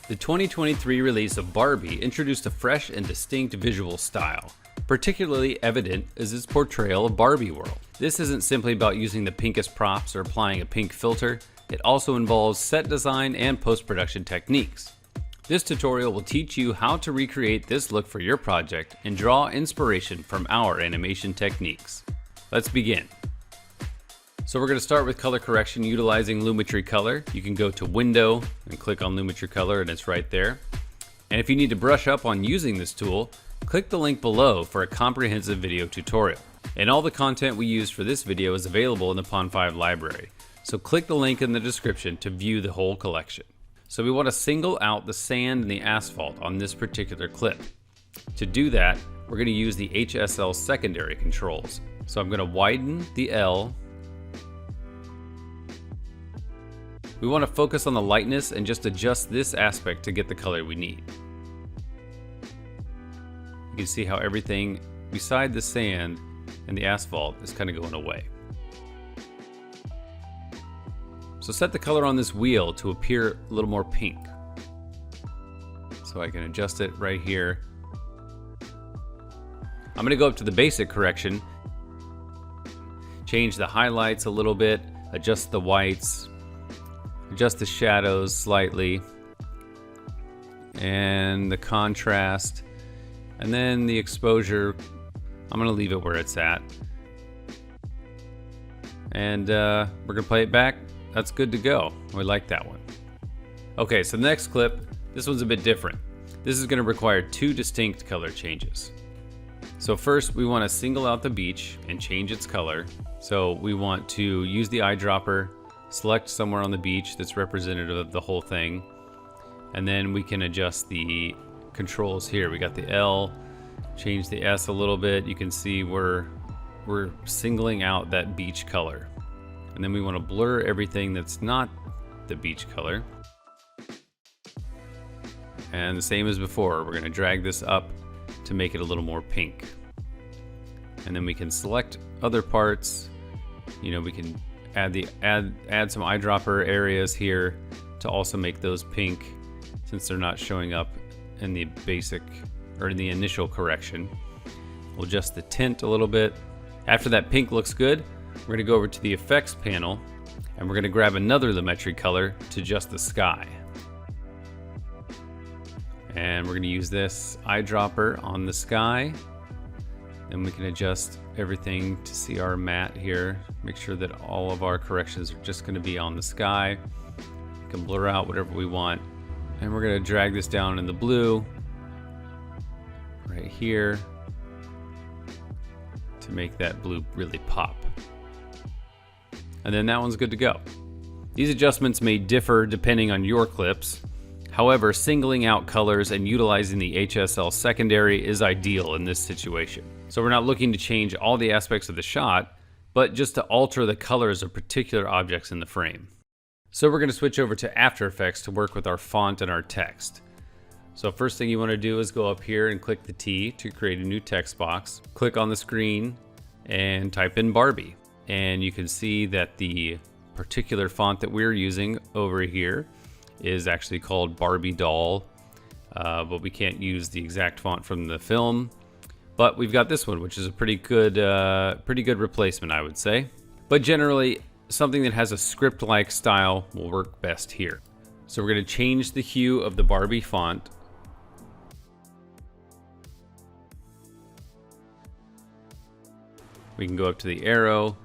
The 2023 release of Barbie introduced a fresh and distinct visual style. Particularly evident is its portrayal of Barbie world. This isn't simply about using the pinkest props or applying a pink filter, it also involves set design and post-production techniques. This tutorial will teach you how to recreate this look for your project and draw inspiration from our animation techniques. Let's begin. So we're going to start with color correction utilizing Lumetri Color. You can go to Window and click on Lumetri Color and it's right there. And if you need to brush up on using this tool, click the link below for a comprehensive video tutorial. And all the content we used for this video is available in the Pond5 library. So click the link in the description to view the whole collection. So we want to single out the sand and the asphalt on this particular clip. To do that, we're going to use the HSL secondary controls. So I'm going to widen the L. We want to focus on the lightness and just adjust this aspect to get the color we need. You can see how everything beside the sand and the asphalt is kind of going away. So set the color on this wheel to appear a little more pink. So I can adjust it right here. I'm going to go up to the basic correction, change the highlights a little bit, adjust the whites, adjust the shadows slightly, and the contrast, and then the exposure, I'm going to leave it where it's at. And we're going to play it back. That's good to go. We like that one. Okay, so the next clip, this one's a bit different. This is going to require two distinct color changes. So first, we want to single out the beach and change its color. So we want to use the eyedropper, select somewhere on the beach that's representative of the whole thing, and then we can adjust the controls here. We got the L, change the S a little bit. You can see we're singling out that beach color. And then we want to blur everything that's not the beach color. And the same as before, we're going to drag this up to make it a little more pink. And then we can select other parts. You know, we can add some eyedropper areas here to also make those pink, since they're not showing up in the basic or in the initial correction. We'll adjust the tint a little bit. After that pink looks good, we're going to go over to the effects panel and we're going to grab another Lumetri Color to adjust the sky. And we're going to use this eyedropper on the sky. And we can adjust everything to see our matte here. Make sure that all of our corrections are just going to be on the sky. We can blur out whatever we want. And we're going to drag this down in the blue right here to make that blue really pop. And then that one's good to go. These adjustments may differ depending on your clips. However, singling out colors and utilizing the HSL secondary is ideal in this situation. So we're not looking to change all the aspects of the shot, but just to alter the colors of particular objects in the frame. So we're going to switch over to After Effects to work with our font and our text. So first thing you want to do is go up here and click the T to create a new text box. Click on the screen and type in Barbie. And you can see that the particular font that we're using over here is actually called Barbie Doll, but we can't use the exact font from the film. But we've got this one, which is a pretty good replacement, I would say. But generally, something that has a script-like style will work best here. So we're going to change the hue of the Barbie font. We can go up to the arrow,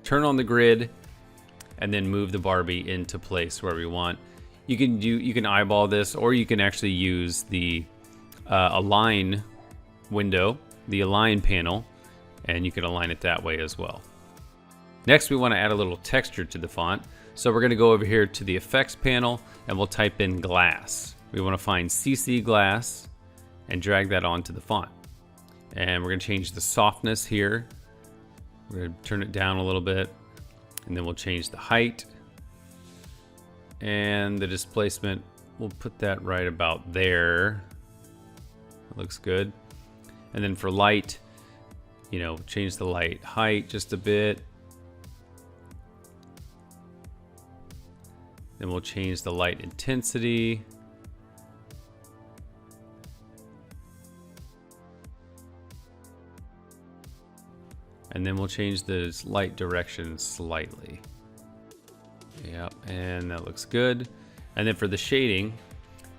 turn on the grid, and then move the Barbie into place where we want. You can eyeball this, or you can actually use the align window, the align panel, and you can align it that way as well. Next, we want to add a little texture to the font. So we're going to go over here to the effects panel and we'll type in glass. We want to find CC glass and drag that onto the font. And we're going to change the softness here. We're going to turn it down a little bit, and then we'll change the height and the displacement. We'll put that right about there. It looks good. And then for light, you know, change the light height just a bit. Then we'll change the light intensity. And then we'll change the light direction slightly. Yep, and that looks good. And then for the shading,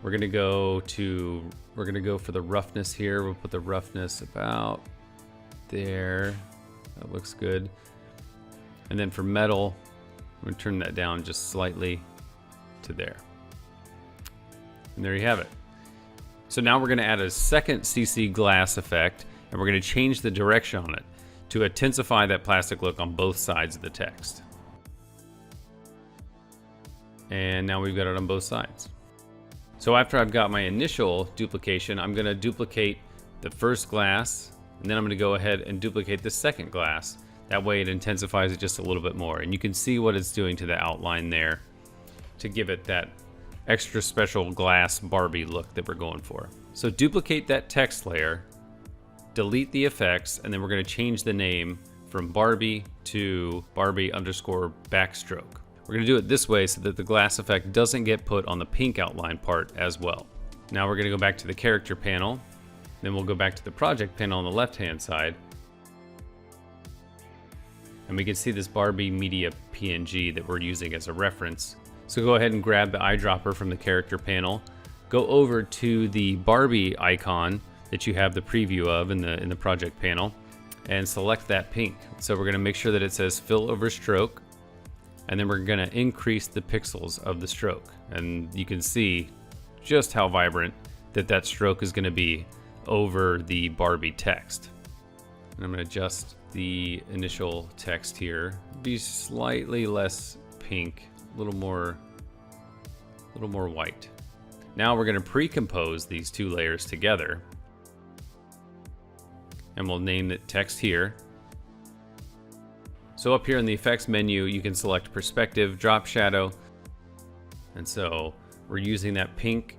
we're gonna go for the roughness here. We'll put the roughness about there. That looks good. And then for metal, I'm gonna turn that down just slightly to there. And there you have it. So now we're gonna add a second CC glass effect, and we're gonna change the direction on it to intensify that plastic look on both sides of the text. And now we've got it on both sides. So after I've got my initial duplication, I'm gonna duplicate the first glass, and then I'm gonna go ahead and duplicate the second glass. That way it intensifies it just a little bit more. And you can see what it's doing to the outline there to give it that extra special glass Barbie look that we're going for. So duplicate that text layer, delete the effects, and then we're gonna change the name from Barbie to Barbie_backstroke. We're gonna do it this way so that the glass effect doesn't get put on the pink outline part as well. Now we're gonna go back to the character panel, then we'll go back to the project panel on the left-hand side, and we can see this Barbie media PNG that we're using as a reference. So go ahead and grab the eyedropper from the character panel, go over to the Barbie icon that you have the preview of in the project panel, and select that pink. So we're gonna make sure that it says fill over stroke, and then we're gonna increase the pixels of the stroke. And you can see just how vibrant that stroke is gonna be over the Barbie text. And I'm gonna adjust the initial text here, be slightly less pink, a little more white. Now we're gonna pre-compose these two layers together, and we'll name it text here. So up here in the effects menu, you can select perspective, drop shadow. And so we're using that pink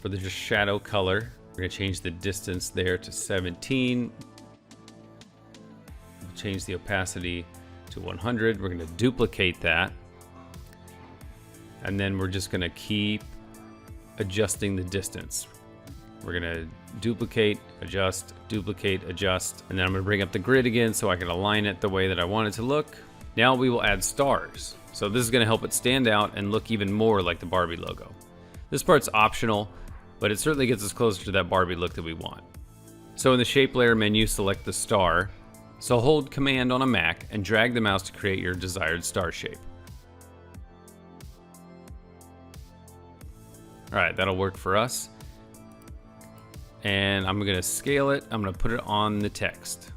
for the just shadow color. We're gonna change the distance there to 17. We'll change the opacity to 100. We're gonna duplicate that. And then we're just gonna keep adjusting the distance. We're gonna duplicate, adjust, and then I'm gonna bring up the grid again so I can align it the way that I want it to look. Now we will add stars. So this is gonna help it stand out and look even more like the Barbie logo. This part's optional, but it certainly gets us closer to that Barbie look that we want. So in the shape layer menu, select the star. So hold Command on a Mac and drag the mouse to create your desired star shape. All right, that'll work for us. And I'm gonna scale it. I'm gonna put it on the text.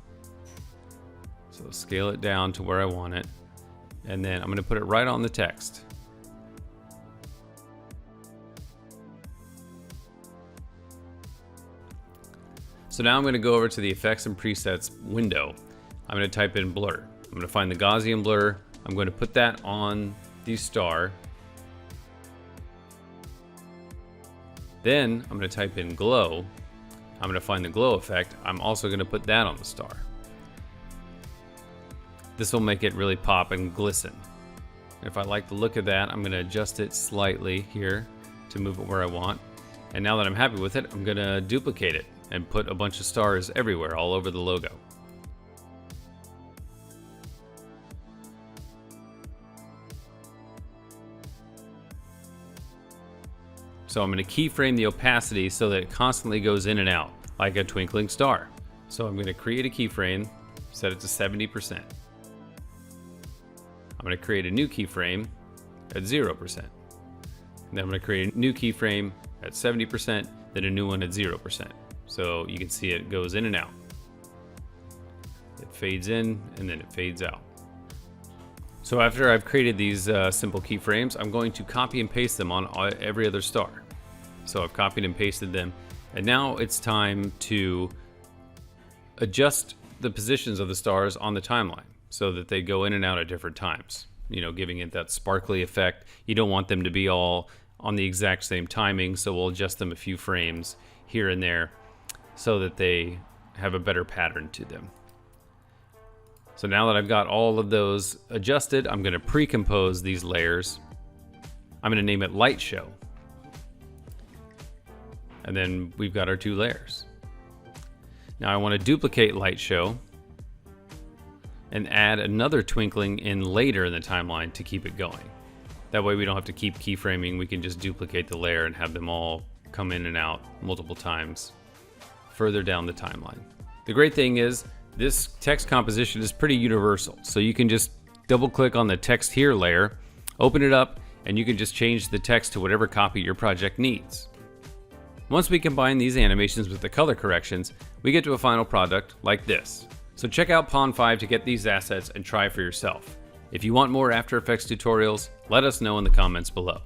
So scale it down to where I want it. And then I'm gonna put it right on the text. So now I'm gonna go over to the effects and presets window. I'm gonna type in blur. I'm gonna find the Gaussian blur. I'm going to put that on the star. Then I'm going to type in glow. I'm going to find the glow effect. I'm also going to put that on the star. This will make it really pop and glisten. If I like the look of that, I'm going to adjust it slightly here to move it where I want. And now that I'm happy with it, I'm going to duplicate it and put a bunch of stars everywhere, all over the logo. So I'm going to keyframe the opacity so that it constantly goes in and out, like a twinkling star. So I'm going to create a keyframe, set it to 70%. I'm going to create a new keyframe at 0%. And then I'm going to create a new keyframe at 70%, then a new one at 0%. So you can see it goes in and out. It fades in and then it fades out. So after I've created these simple keyframes, I'm going to copy and paste them on every other star. So I've copied and pasted them, and now it's time to adjust the positions of the stars on the timeline so that they go in and out at different times, you know, giving it that sparkly effect. You don't want them to be all on the exact same timing, so we'll adjust them a few frames here and there so that they have a better pattern to them. So now that I've got all of those adjusted, I'm going to pre-compose these layers. I'm going to name it Light Show. And then we've got our two layers. Now I want to duplicate Light Show. and add another twinkling in later in the timeline to keep it going. That way we don't have to keep keyframing, we can just duplicate the layer and have them all come in and out multiple times further down the timeline. The great thing is this text composition is pretty universal, so you can just double click on the text here layer, open it up, and you can just change the text to whatever copy your project needs. Once we combine these animations with the color corrections, we get to a final product like this. So check out Pond5 to get these assets and try for yourself. If you want more After Effects tutorials, let us know in the comments below.